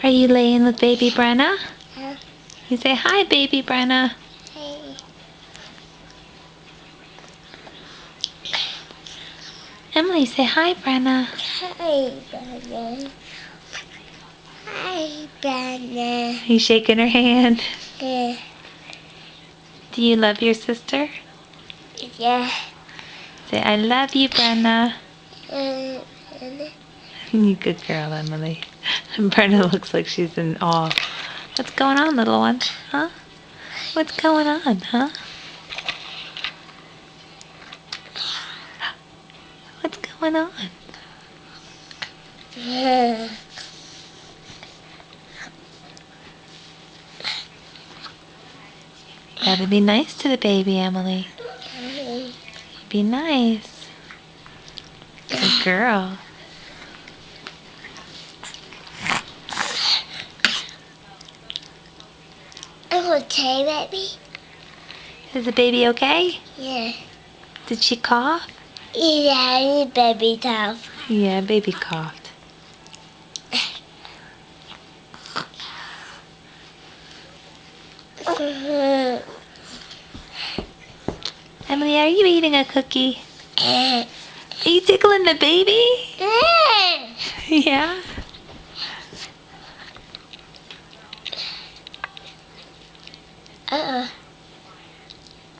Are you laying with baby Brenna? Yeah. You say hi, baby Brenna. Hey. Emily, say hi, Brenna. Hi, Brenna. Hi, Brenna. You shaking her hand? Yeah. Do you love your sister? Yeah. Say, I love you, Brenna. And You good girl, Emily. Brenna looks like she's in awe. What's going on, little one? Huh? What's going on, huh? What's going on? yeah. Gotta be nice to the baby, Emily. Be nice. Good girl. I'm okay, baby. Is the baby okay? Yeah. Did she cough? Yeah, baby tough. Yeah, baby coughed. Emily, are you eating a cookie? Are you tickling the baby? Yeah.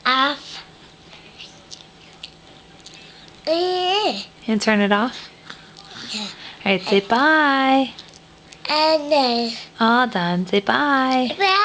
Off. And turn it off? Yeah. Alright, say bye. And then. All done. Say bye. Bye.